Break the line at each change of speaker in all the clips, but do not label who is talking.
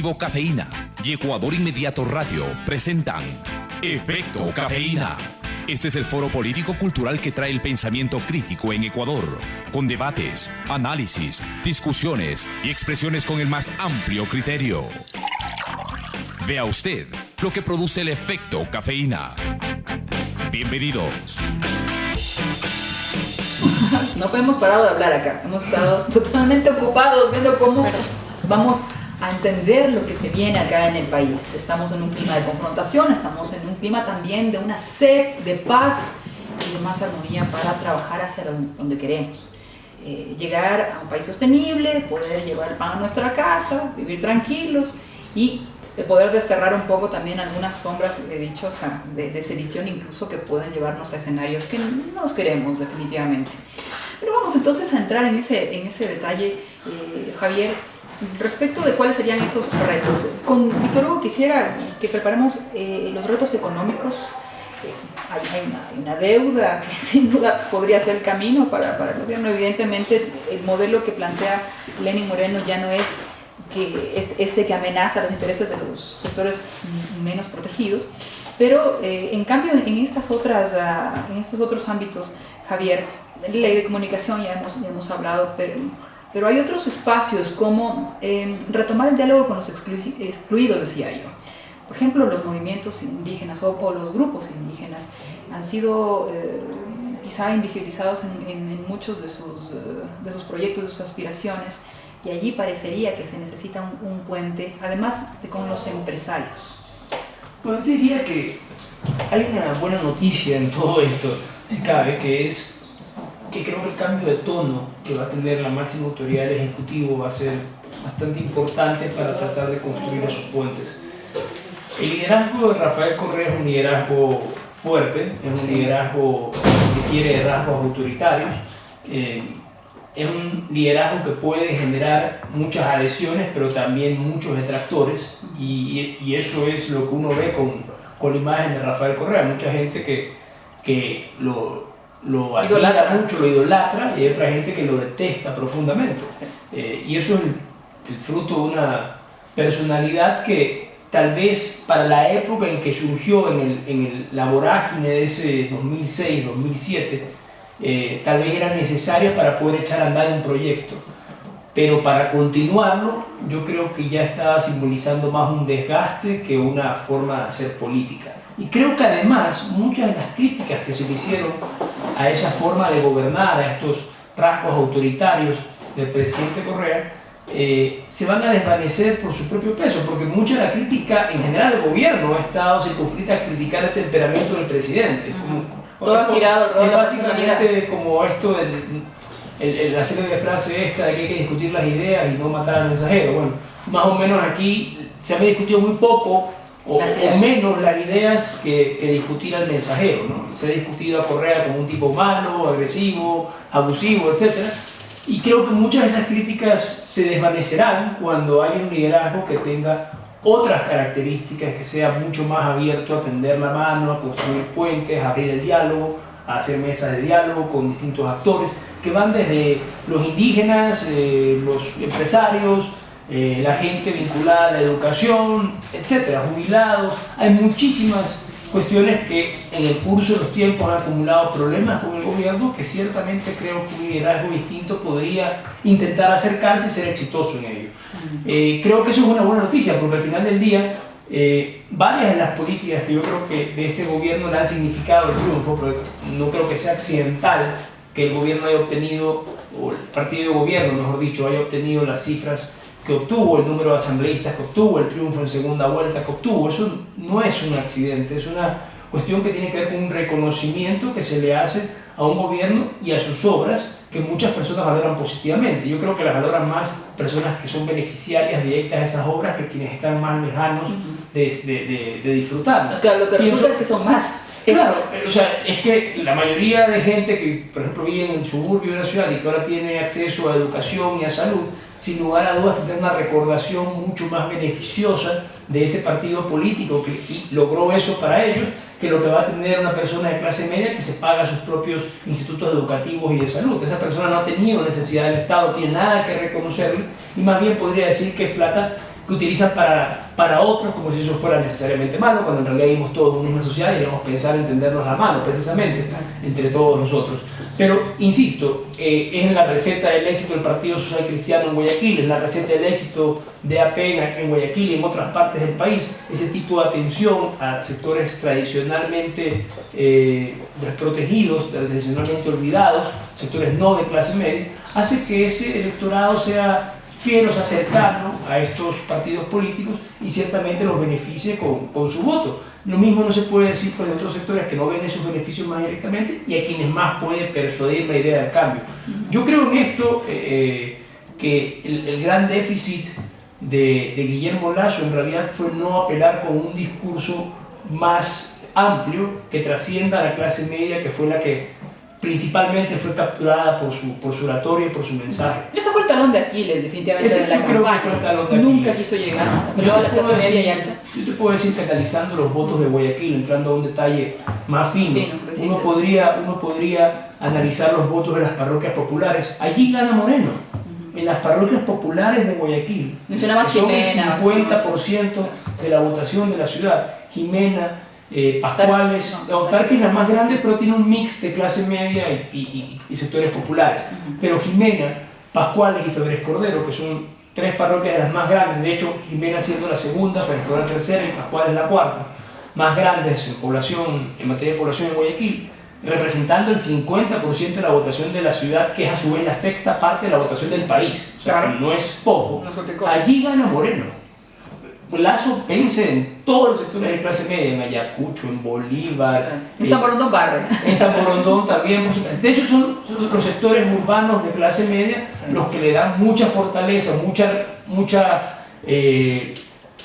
Informativo Cafeína y Ecuador Inmediato Radio presentan Efecto Cafeína. Este es el foro político-cultural que trae el pensamiento crítico en Ecuador, con debates, análisis, discusiones y expresiones con el más amplio criterio. Vea usted lo que produce el efecto cafeína. Bienvenidos.
No hemos parado de hablar acá, hemos estado totalmente ocupados viendo cómo vamos a entender lo que se viene acá en el país. Estamos en un clima de confrontación, estamos en un clima también de una sed de paz y de más armonía para trabajar hacia donde queremos. Llegar a un país sostenible, poder llevar el pan a nuestra casa, vivir tranquilos y poder desterrar un poco también algunas sombras de sedición incluso que pueden llevarnos a escenarios que no nos queremos definitivamente. Pero vamos entonces a entrar en ese detalle, Javier, respecto de cuáles serían esos retos. Con Víctor Hugo quisiera que preparemos los retos económicos. Hay una deuda que sin duda podría ser el camino para el gobierno. Evidentemente el modelo que plantea Lenín Moreno ya no es que amenaza los intereses de los sectores menos protegidos, pero en cambio en estos otros ámbitos, Javier, ley de comunicación ya hemos hablado, pero hay otros espacios como retomar el diálogo con los excluidos, decía yo. Por ejemplo, los movimientos indígenas o los grupos indígenas han sido quizá invisibilizados en muchos de sus proyectos, de sus aspiraciones, y allí parecería que se necesita un puente, además de con los empresarios.
Bueno, yo diría que hay una buena noticia en todo esto, si cabe, que es que creo que el cambio de tono que va a tener la máxima autoridad del Ejecutivo va a ser bastante importante para tratar de construir esos puentes. El liderazgo de Rafael Correa es un liderazgo fuerte, es un liderazgo, si quiere, de rasgos autoritarios. Es un liderazgo que puede generar muchas adhesiones, pero también muchos detractores, y eso es lo que uno ve con la imagen de Rafael Correa. Mucha gente que lo admira mucho, lo idolatra, y hay otra gente que lo detesta profundamente. Y eso es el fruto de una personalidad que tal vez para la época en que surgió en la vorágine de ese 2006-2007, tal vez era necesaria para poder echar a andar un proyecto, pero para continuarlo yo creo que ya estaba simbolizando más un desgaste que una forma de hacer política. Y creo que además muchas de las críticas que se le hicieron a esa forma de gobernar, a estos rasgos autoritarios del presidente Correa, se van a desvanecer por su propio peso, porque mucha de la crítica en general del gobierno ha estado circunscrita a criticar el temperamento del presidente.
Todo ha girado alrededor
de la personalidad. Es básicamente como esto, la serie de frases esta de que hay que discutir las ideas y no matar al mensajero. Bueno, más o menos aquí se había discutido muy poco o menos las ideas que discutir al mensajero, ¿no? Se ha discutido a Correa como un tipo malo, agresivo, abusivo, etc. Y creo que muchas de esas críticas se desvanecerán cuando haya un liderazgo que tenga otras características, que sea mucho más abierto a tender la mano, a construir puentes, a abrir el diálogo, a hacer mesas de diálogo con distintos actores, que van desde los indígenas, los empresarios, la gente vinculada a la educación, etcétera, jubilados. Hay muchísimas cuestiones que en el curso de los tiempos han acumulado problemas con el gobierno, que ciertamente creo que un liderazgo distinto podría intentar acercarse y ser exitoso en ello. Creo que eso es una buena noticia, porque al final del día varias de las políticas que yo creo que de este gobierno le han significado el triunfo, porque no creo que sea accidental que el gobierno haya obtenido, o el partido de gobierno mejor dicho, haya obtenido las cifras que obtuvo, el número de asambleístas que obtuvo, el triunfo en segunda vuelta que obtuvo. Eso no es un accidente, es una cuestión que tiene que ver con un reconocimiento que se le hace a un gobierno y a sus obras, que muchas personas valoran positivamente. Yo creo que las valoran más personas que son beneficiarias directas de esas obras que quienes están más lejanos de disfrutarlas.
O sea, lo que resulta es que son más.
Claro, o sea, es que la mayoría de gente que, por ejemplo, vive en el suburbio de la ciudad y que ahora tiene acceso a educación y a salud, sin lugar a dudas tendrá una recordación mucho más beneficiosa de ese partido político que logró eso para ellos, que lo que va a tener una persona de clase media que se paga sus propios institutos educativos y de salud. Esa persona no ha tenido necesidad del Estado, tiene nada que reconocerle, y más bien podría decir que es plata que utilizan para otros como si eso fuera necesariamente malo, cuando en realidad vivimos todos en una misma sociedad y debemos pensar en tendernos la mano precisamente entre todos nosotros. Pero, insisto, es la receta del éxito del Partido Social Cristiano en Guayaquil, es la receta del éxito de AP en Guayaquil y en otras partes del país, ese tipo de atención a sectores tradicionalmente desprotegidos, tradicionalmente olvidados, sectores no de clase media, hace que ese electorado sea fiel, o sea, cercano a estos partidos políticos y ciertamente los beneficie con su voto. Lo mismo no se puede decir pues, de otros sectores que no ven esos beneficios más directamente y a quienes más puede persuadir la idea del cambio. Yo creo en esto que el gran déficit de Guillermo Lasso en realidad fue no apelar con un discurso más amplio que trascienda a la clase media, que fue la que principalmente fue capturada por su oratoria y por su mensaje.
Ese fue el talón de Aquiles, definitivamente, de la campaña.
Fue el talón de Aquiles.
Nunca quiso llegar a la clase media y alta.
Yo te puedo decir que analizando los votos de Guayaquil, entrando a un detalle más fino, uno podría analizar los votos de las parroquias populares. Allí gana Moreno. En las parroquias populares de Guayaquil, que son el 50% de la votación de la ciudad, Jimena, Pascuales, Autarquia es la más grande, pero tiene un mix de clase media y sectores populares. Pero Jimena, Pascuales y Febres Cordero, que son tres parroquias de las más grandes, de hecho Jimena siendo la segunda, Febres Cordero la tercera y Pascuales la cuarta, más grandes en materia de población en Guayaquil, representando el 50% de la votación de la ciudad, que es a su vez la sexta parte de la votación del país, o sea, claro, no es poco. Allí gana Moreno. Lasso pense en todos los sectores de clase media, en Ayacucho, en Bolívar,
en San Borondón barre. En
San Borondón también, por supuesto. De hecho son los sectores urbanos de clase media los que le dan mucha fortaleza,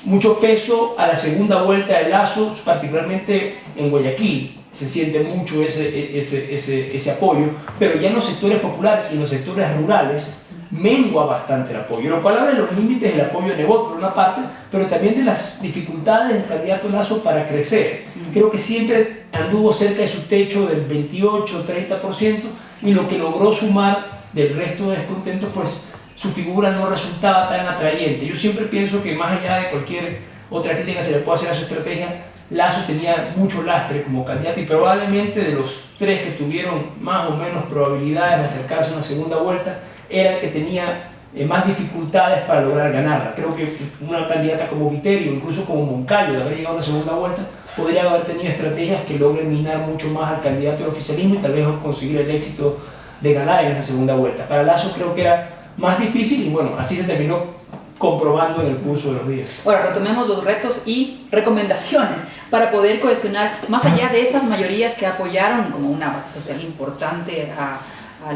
mucho peso a la segunda vuelta de Lasso, particularmente en Guayaquil. Se siente mucho ese apoyo, pero ya en los sectores populares y en los sectores rurales mengua bastante el apoyo, lo cual habla de los límites del apoyo de Nebot por una parte, pero también de las dificultades del candidato Lasso para crecer. Creo que siempre anduvo cerca de su techo del 28-30% y lo que logró sumar del resto de descontentos, pues su figura no resultaba tan atrayente. Yo siempre pienso que más allá de cualquier otra crítica que se le pueda hacer a su estrategia, Lasso tenía mucho lastre como candidato y probablemente de los tres que tuvieron más o menos probabilidades de acercarse a una segunda vuelta, era el que tenía más dificultades para lograr ganarla. Creo que una candidata como Viterio, incluso como Moncayo, de haber llegado a una segunda vuelta, podría haber tenido estrategias que logren minar mucho más al candidato del oficialismo y tal vez conseguir el éxito de ganar en esa segunda vuelta. Para Lasso creo que era más difícil y bueno, así se terminó comprobando en el curso de los días.
Ahora retomemos los retos y recomendaciones para poder cohesionar, más allá de esas mayorías que apoyaron como una base social importante a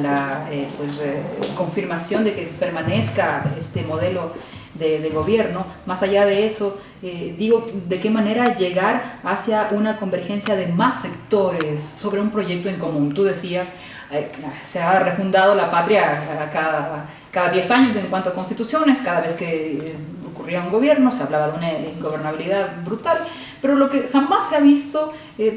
la confirmación de que permanezca este modelo de gobierno. Más allá de eso, digo, ¿de qué manera llegar hacia una convergencia de más sectores sobre un proyecto en común? Tú decías, se ha refundado la patria cada 10 años en cuanto a constituciones, cada vez que ocurría un gobierno se hablaba de una ingobernabilidad brutal, pero lo que jamás se ha visto,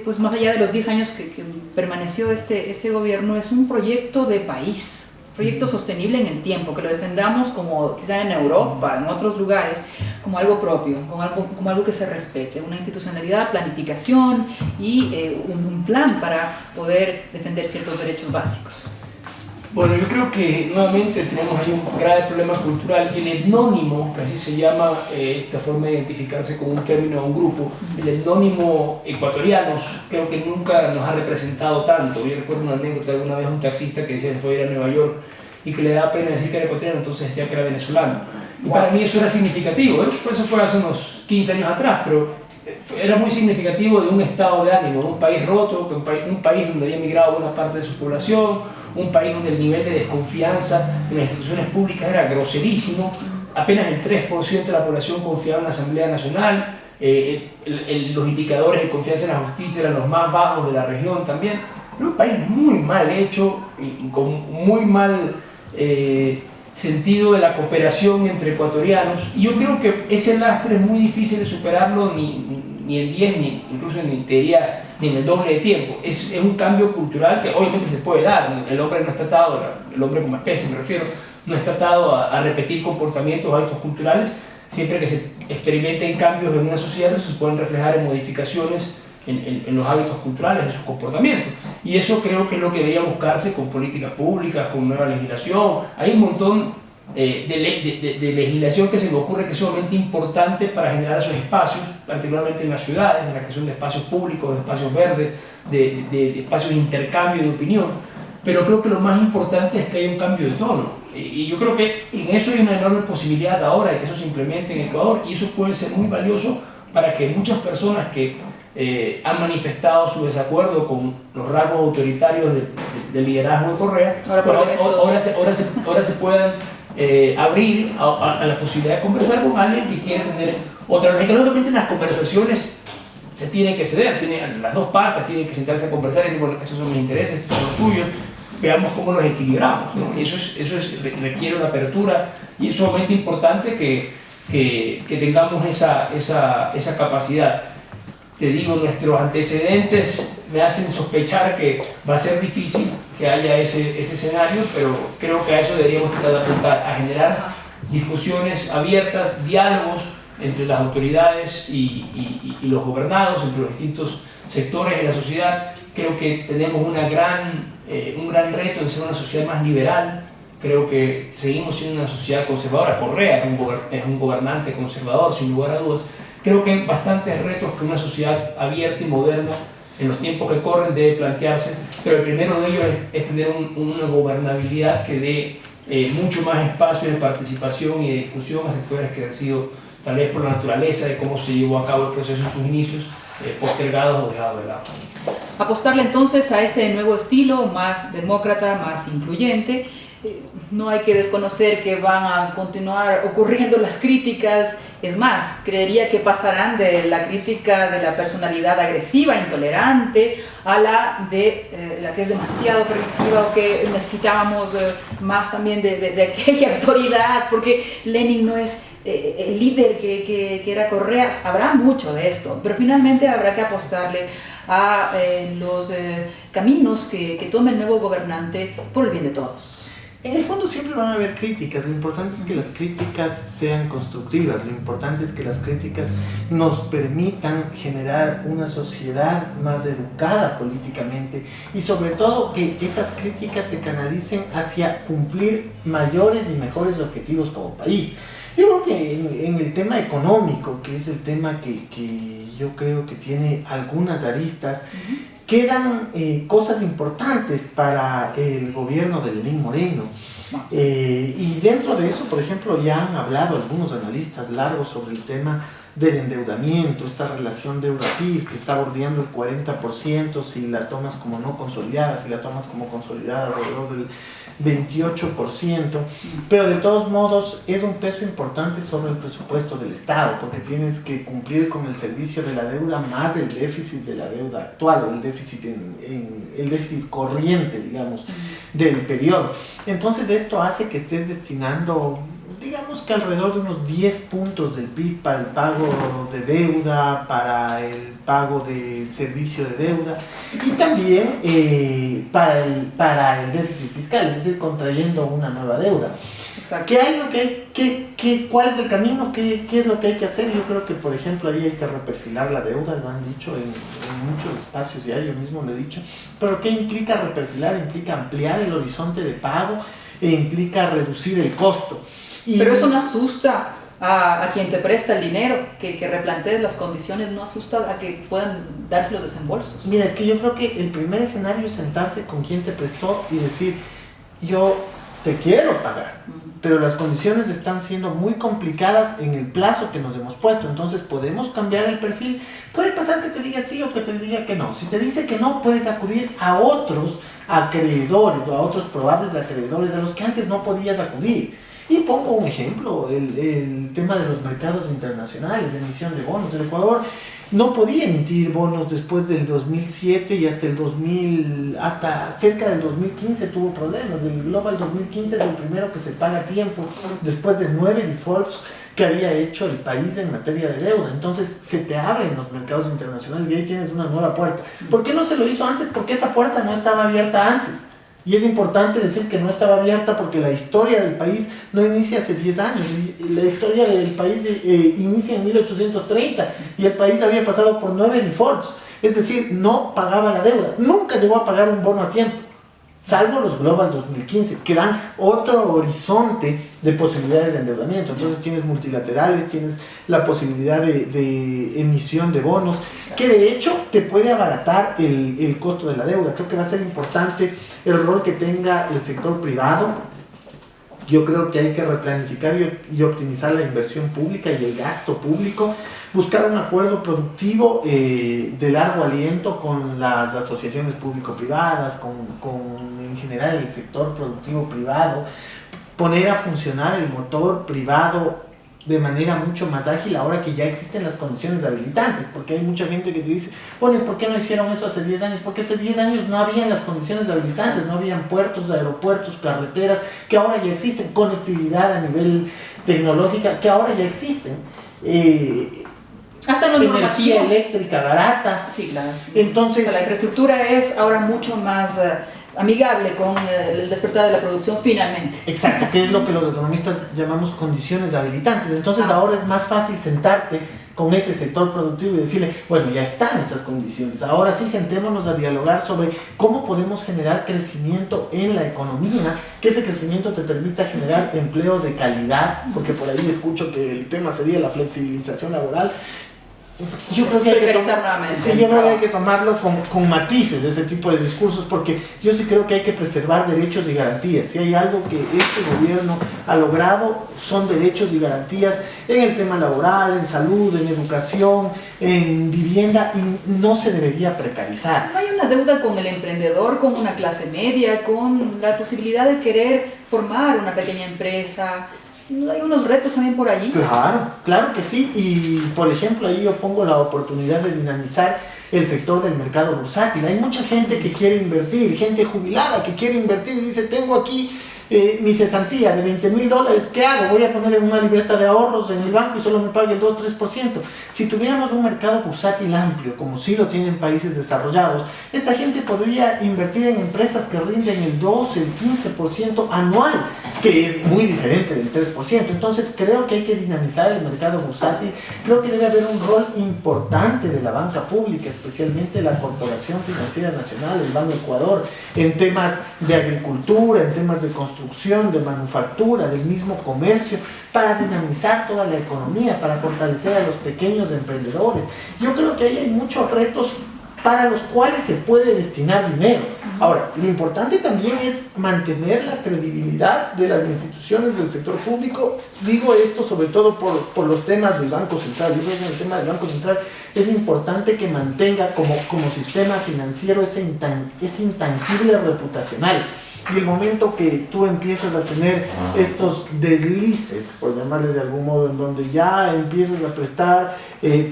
pues más allá de los 10 años que permaneció este gobierno, es un proyecto de país, proyecto sostenible en el tiempo, que lo defendamos como quizá en Europa, en otros lugares, como algo propio, como algo que se respete, una institucionalidad, planificación y un plan para poder defender ciertos derechos básicos.
Bueno, yo creo que nuevamente tenemos ahí un grave problema cultural y el etnónimo, que así se llama esta forma de identificarse con un término o un grupo, el etnónimo ecuatorianos creo que nunca nos ha representado tanto. Yo recuerdo una anécdota de alguna vez un taxista que decía que fue a ir a Nueva York y que le daba pena decir que era ecuatoriano, entonces decía que era venezolano. Y para mí eso era significativo, eso fue hace unos 15 años atrás, pero era muy significativo de un estado de ánimo, de un país roto, un país donde había migrado buena parte de su población, un país donde el nivel de desconfianza en las instituciones públicas era groserísimo, apenas el 3% de la población confiaba en la Asamblea Nacional, los indicadores de confianza en la justicia eran los más bajos de la región también. Era un país muy mal hecho, y con muy mal sentido de la cooperación entre ecuatorianos, y yo creo que ese lastre es muy difícil de superarlo ni en 10, ni incluso ni en el doble de tiempo. Es un cambio cultural que obviamente se puede dar. El hombre no está atado, el hombre como especie me refiero, no está atado a repetir comportamientos o hábitos culturales, siempre que se experimenten cambios en una sociedad, eso se pueden reflejar en modificaciones en los hábitos culturales, en sus comportamientos. Y eso creo que es lo que debería buscarse con políticas públicas, con nueva legislación. Hay un montón de legislación que se me ocurre que es sumamente importante para generar esos espacios, particularmente en las ciudades, en la creación de espacios públicos, de espacios verdes, de espacios de intercambio de opinión. Pero creo que lo más importante es que haya un cambio de tono. Y yo creo que en eso hay una enorme posibilidad ahora de que eso se implemente en Ecuador, y eso puede ser muy valioso para que muchas personas que han manifestado su desacuerdo con los rasgos autoritarios del liderazgo de Correa, ahora se puedan abrir a la posibilidad de conversar con alguien que quiere tener otra lógica. Lógicamente en las conversaciones se tiene que ceder, las dos partes tienen que sentarse a conversar y decir, bueno, esos son mis intereses, estos son los suyos, veamos cómo los equilibramos, ¿no? Eso requiere una apertura, y es sumamente importante que tengamos esa capacidad. Te digo, nuestros antecedentes me hacen sospechar que va a ser difícil que haya ese escenario, pero creo que a eso deberíamos tratar de apuntar, a generar discusiones abiertas, diálogos entre las autoridades y los gobernados, entre los distintos sectores de la sociedad. Creo que tenemos un gran reto en ser una sociedad más liberal. Creo que seguimos siendo una sociedad conservadora. Correa es un gobernante conservador, sin lugar a dudas. Creo que hay bastantes retos que una sociedad abierta y moderna en los tiempos que corren debe plantearse, pero el primero de ellos es tener una gobernabilidad que dé mucho más espacio de participación y de discusión a sectores que han sido, tal vez por la naturaleza de cómo se llevó a cabo el proceso en sus inicios, postergados o dejados de lado.
Apostarle entonces a este nuevo estilo, más demócrata, más incluyente. No hay que desconocer que van a continuar ocurriendo las críticas. Es más, creería que pasarán de la crítica de la personalidad agresiva, intolerante, a la de la que es demasiado permisiva, o que necesitábamos más también de aquella autoridad, porque Lenin no es el líder que era Correa. Habrá mucho de esto, pero finalmente habrá que apostarle a los caminos que tome el nuevo gobernante por el bien de todos.
En el fondo siempre van a haber críticas, lo importante es que las críticas sean constructivas, lo importante es que las críticas nos permitan generar una sociedad más educada políticamente, y sobre todo que esas críticas se canalicen hacia cumplir mayores y mejores objetivos como país. Yo creo que en el tema económico, que es el tema que yo creo que tiene algunas aristas, quedan cosas importantes para el gobierno de Lenín Moreno. Y dentro de eso, por ejemplo, ya han hablado algunos analistas largos sobre el tema del endeudamiento, esta relación deuda-PIB que está bordeando el 40% si la tomas como no consolidada, si la tomas como consolidada alrededor del 28%, pero de todos modos es un peso importante sobre el presupuesto del Estado, porque tienes que cumplir con el servicio de la deuda más el déficit de la deuda actual, o el déficit el déficit corriente, digamos, del periodo. Entonces esto hace que estés destinando, digamos que alrededor de unos 10 puntos del PIB para el pago de deuda, para el pago de servicio de deuda, y también para el déficit fiscal, es decir, contrayendo una nueva deuda.
Exacto.
¿Cuál es el camino? ¿Qué es lo que hay que hacer? Yo creo que, por ejemplo, ahí hay que reperfilar la deuda, lo han dicho en muchos espacios, ya yo mismo lo he dicho, pero ¿qué implica reperfilar? Implica ampliar el horizonte de pago e implica reducir el costo.
Pero eso no asusta a quien te presta el dinero, que replantees las condiciones, no asusta a que puedan darse los desembolsos.
Mira, es que yo creo que el primer escenario es sentarse con quien te prestó y decir, yo te quiero pagar, pero las condiciones están siendo muy complicadas en el plazo que nos hemos puesto, entonces podemos cambiar el perfil. Puede pasar que te diga sí o que te diga que no. Si te dice que no, puedes acudir a otros acreedores o a otros probables acreedores a los que antes no podías acudir. Y pongo un ejemplo, el tema de los mercados internacionales, de emisión de bonos. El Ecuador no podía emitir bonos después del 2007 y hasta cerca del 2015 tuvo problemas. El Global 2015 es el primero que se paga a tiempo, después de 9 defaults que había hecho el país en materia de deuda. Entonces se te abren los mercados internacionales y ahí tienes una nueva puerta. ¿Por qué no se lo hizo antes? Porque esa puerta no estaba abierta antes. Y es importante decir que no estaba abierta porque la historia del país no inicia hace 10 años. La historia del país inicia en 1830 y el país había pasado por 9 defaults. Es decir, no pagaba la deuda. Nunca llegó a pagar un bono a tiempo, salvo los Global 2015, que dan otro horizonte de posibilidades de endeudamiento. Entonces tienes multilaterales, tienes la posibilidad de emisión de bonos, que de hecho te puede abaratar el costo de la deuda. Creo que va a ser importante el rol que tenga el sector privado. Yo creo que hay que replanificar y optimizar la inversión pública y el gasto público, buscar un acuerdo productivo de largo aliento con las asociaciones público-privadas, con en general el sector productivo privado, poner a funcionar el motor privado de manera mucho más ágil ahora que ya existen las condiciones habilitantes, porque hay mucha gente que te dice, bueno, ¿por qué no hicieron eso hace 10 años? Porque hace 10 años no habían las condiciones habilitantes, no habían puertos, aeropuertos, carreteras, que ahora ya existen, conectividad a nivel tecnológica, que ahora ya existen,
hasta en
energía eléctrica barata.
Sí, claro.
Entonces,
la infraestructura es ahora mucho más amigable con el despertar de la producción finalmente.
Exacto, que es lo que los economistas llamamos condiciones habilitantes. Entonces ahora es más fácil sentarte con ese sector productivo y decirle, bueno, ya están estas condiciones, ahora sí sentémonos a dialogar sobre cómo podemos generar crecimiento en la economía, que ese crecimiento te permita generar empleo de calidad, porque por ahí escucho que el tema sería la flexibilización laboral. Yo creo que hay que tomarlo con matices, ese tipo de discursos, porque yo sí creo que hay que preservar derechos y garantías. Si hay algo que este gobierno ha logrado, son derechos y garantías en el tema laboral, en salud, en educación, en vivienda, y no se debería precarizar.
No hay una deuda con el emprendedor, con una clase media, con la posibilidad de querer formar una pequeña empresa. ¿Hay unos retos también por allí?
Claro que sí, y por ejemplo ahí yo pongo la oportunidad de dinamizar el sector del mercado bursátil. Hay mucha gente que quiere invertir, gente jubilada que quiere invertir y dice, tengo aquí mi cesantía de $20,000, ¿qué hago? Voy a poner en una libreta de ahorros en el banco y solo me pague el 2-3%. Si tuviéramos un mercado bursátil amplio, como sí lo tienen países desarrollados, esta gente podría invertir en empresas que rinden el 12, el 15% anual, que es muy diferente del 3%. Entonces creo que hay que dinamizar el mercado bursátil. Creo que debe haber un rol importante de la banca pública, especialmente la Corporación Financiera Nacional, el Banco Ecuador, en temas de agricultura, en temas de construcción, de manufactura, del mismo comercio, para dinamizar toda la economía, para fortalecer a los pequeños emprendedores. Yo creo que ahí hay muchos retos para los cuales se puede destinar dinero. Ahora, lo importante también es mantener la credibilidad de las instituciones del sector público. Digo esto sobre todo por los temas del Banco Central. Yo creo que en el tema del Banco Central es importante que mantenga como sistema financiero ese intangible reputacional. Y el momento que tú empiezas a tener estos deslices, por llamarle de algún modo, en donde ya empiezas a prestar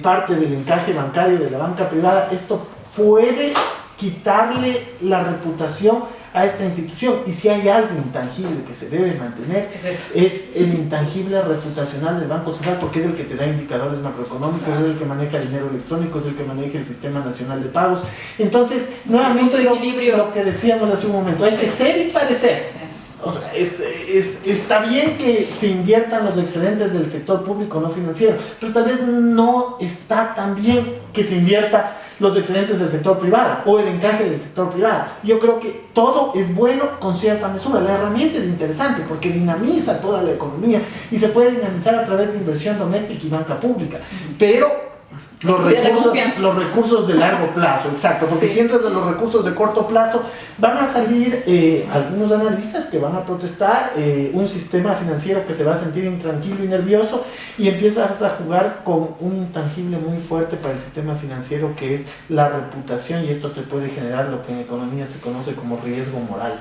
parte del encaje bancario de la banca privada, esto puede quitarle la reputación a esta institución. Y si hay algo intangible que se debe mantener, es el intangible reputacional del Banco Central, porque es el que te da indicadores macroeconómicos, es el que maneja el dinero electrónico, es el que maneja el Sistema Nacional de Pagos. Entonces, nuevamente lo que decíamos hace un momento, hay que ser y parecer. O sea, está bien que se inviertan los excedentes del sector público no financiero, pero tal vez no está tan bien que se invierta los excedentes del sector privado o el encaje del sector privado. Yo creo que todo es bueno con cierta mesura. La herramienta es interesante porque dinamiza toda la economía y se puede dinamizar a través de inversión doméstica y banca pública, pero los recursos de largo plazo, exacto, porque si entras a los recursos de corto plazo, van a salir algunos analistas que van a protestar, un sistema financiero que se va a sentir intranquilo y nervioso, y empiezas a jugar con un intangible muy fuerte para el sistema financiero, que es la reputación, y esto te puede generar lo que en economía se conoce como riesgo moral.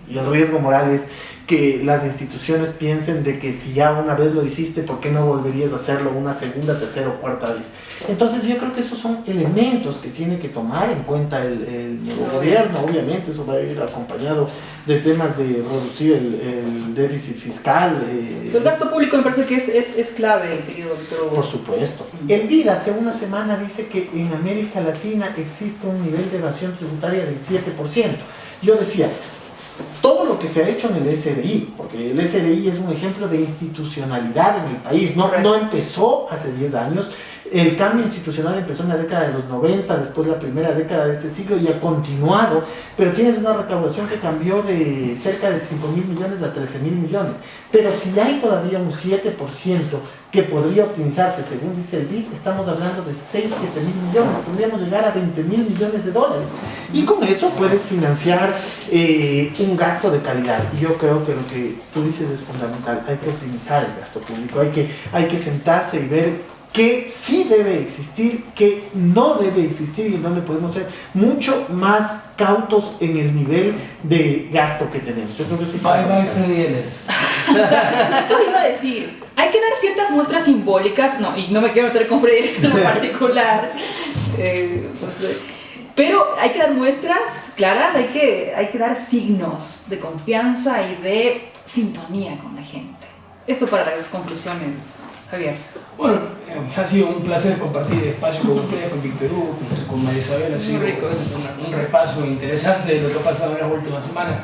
Y el riesgo moral es que las instituciones piensen de que si ya una vez lo hiciste, ¿por qué no volverías a hacerlo una segunda, tercera o cuarta vez? Entonces yo creo que esos son elementos que tiene que tomar en cuenta el nuevo gobierno. Obviamente eso va a ir acompañado de temas de reducir el déficit fiscal.
El gasto público me parece que es clave, querido doctor.
Por supuesto. El BID hace una semana dice que en América Latina existe un nivel de evasión tributaria del 7%. Yo decía, todo lo que se ha hecho en el SRI, porque el SRI es un ejemplo de institucionalidad en el país, no empezó hace 10 años, el cambio institucional empezó en la década de los 90, después la primera década de este siglo y ha continuado, pero tienes una recaudación que cambió de cerca de 5.000 millones a 13.000 millones. Pero si hay todavía un 7% que podría optimizarse, según dice el BID, estamos hablando de 6, 7.000 millones, podríamos llegar a 20.000 millones de dólares. Y con eso puedes financiar un gasto de calidad. Y yo creo que lo que tú dices es fundamental, hay que optimizar el gasto público, hay que sentarse y ver qué sí debe existir, qué no debe existir y en dónde podemos ser mucho más cautos en el nivel de gasto que tenemos. Yo creo que eso es
bye Freddy Ellis.
O sea, eso iba a decir. Hay que dar ciertas muestras simbólicas, y no me quiero meter con Freddy Ellis en lo particular, pero hay que dar muestras claras, hay que dar signos de confianza y de sintonía con la gente. Esto para las conclusiones, Javier.
Bueno, ha sido un placer compartir espacio con ustedes, con Víctor Hugo, con María Isabel. Ha sido un repaso interesante de lo que ha pasado en las últimas semanas.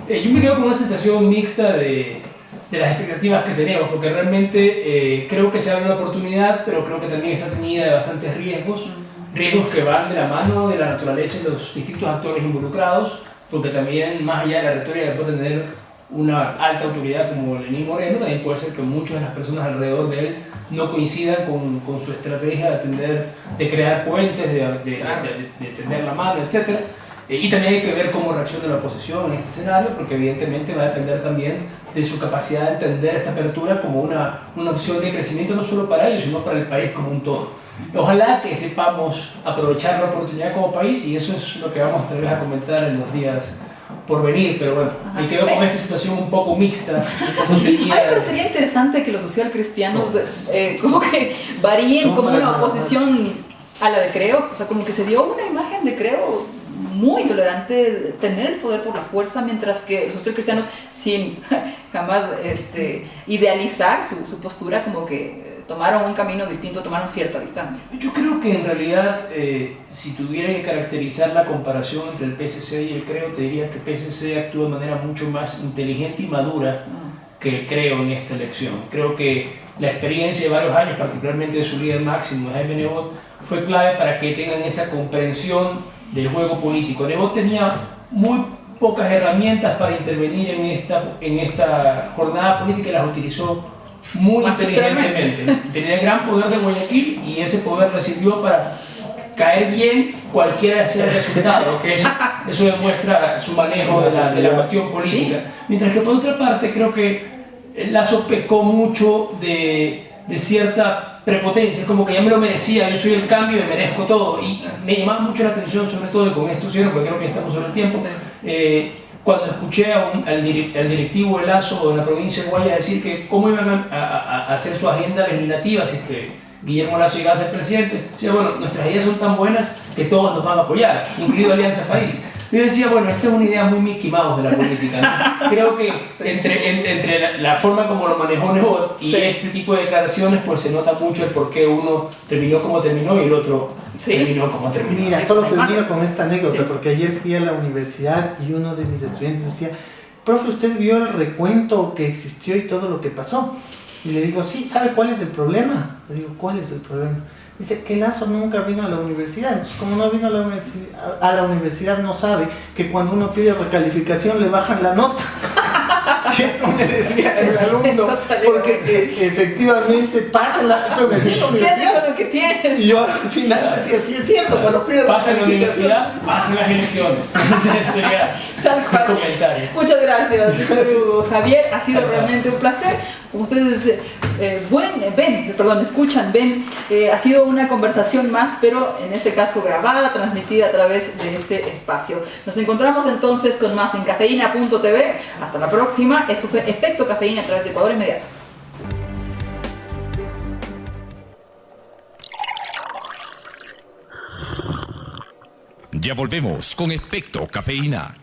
Yo me quedo con una sensación mixta de las expectativas que tenemos, porque realmente creo que se abre una oportunidad, pero creo que también está teñida de bastantes riesgos que van de la mano de la naturaleza y los distintos actores involucrados, porque también, más allá de la retórica que puede tener una alta autoridad como Lenín Moreno, también puede ser que muchas de las personas alrededor de él no coincidan con su estrategia de crear puentes, de tender la mano, etc. Y también hay que ver cómo reacciona la oposición en este escenario, porque evidentemente va a depender también de su capacidad de entender esta apertura como una opción de crecimiento no solo para ellos, sino para el país como un todo. Ojalá que sepamos aprovechar la oportunidad como país, y eso es lo que vamos tal vez a comentar en los días por venir, pero bueno, me quedo con esta situación un poco mixta.
Pero sería interesante que los socialcristianos como que varíen como una oposición a la de Creo, o sea, como que se dio una imagen de Creo muy tolerante de tener el poder por la fuerza, mientras que los socialcristianos, sin jamás idealizar su postura, como que tomaron un camino distinto, tomaron cierta distancia.
Yo creo que en realidad, si tuviera que caracterizar la comparación entre el PSC y el Creo, te diría que el PSC actúa de manera mucho más inteligente y madura que el Creo en esta elección. Creo que la experiencia de varios años, particularmente de su líder máximo, Jaime Nebot, fue clave para que tengan esa comprensión del juego político. Nebot tenía muy pocas herramientas para intervenir en esta jornada política y las utilizó muy inteligentemente. Tenía el gran poder de Guayaquil y ese poder le sirvió para caer bien cualquiera sea el resultado, que eso demuestra su manejo de la cuestión política. ¿Sí? Mientras que por otra parte creo que Lasso pecó mucho de cierta prepotencia, es como que ya me lo merecía, yo soy el cambio y merezco todo, y me llamaba mucho la atención, sobre todo, y con esto cierro porque creo que ya estamos sobre el tiempo, cuando escuché al directivo de Lasso o de la provincia de Guayas decir que cómo iban a hacer su agenda legislativa si es que Guillermo Lasso llegaba a ser presidente. Decía, bueno, nuestras ideas son tan buenas que todos nos van a apoyar, incluido Alianza País. Yo decía, bueno, esta es una idea muy Mickey Mouse de la política, ¿no? Creo que entre la forma como lo manejó Nebot y este tipo de declaraciones, pues se nota mucho el por qué uno terminó como terminó y el otro terminó como terminó.
Mira, solo termino con esta anécdota, porque ayer fui a la universidad y uno de mis estudiantes decía, profe, ¿usted vio el recuento que existió y todo lo que pasó? Y le digo, sí, ¿sabe cuál es el problema? Le digo, ¿cuál es el problema? Dice que Lasso nunca vino a la universidad. Entonces, como no vino a la universidad, no sabe que cuando uno pide recalificación le bajan la nota. Y esto me decía el alumno, porque efectivamente pasa la universidad.
¿Qué con lo que tienes?
Y yo al final decía, sí es cierto, cuando pide
pasa en la universidad, pasa en las elecciones.
Tal cual.
Comentario.
Muchas gracias, Javier. Ha sido realmente un placer. Como ustedes escuchan, ha sido una conversación más, pero en este caso grabada, transmitida a través de este espacio. Nos encontramos entonces con más en cafeína.tv. Hasta la próxima. Esto fue Efecto Cafeína a través de Ecuador Inmediato.
Ya volvemos con Efecto Cafeína.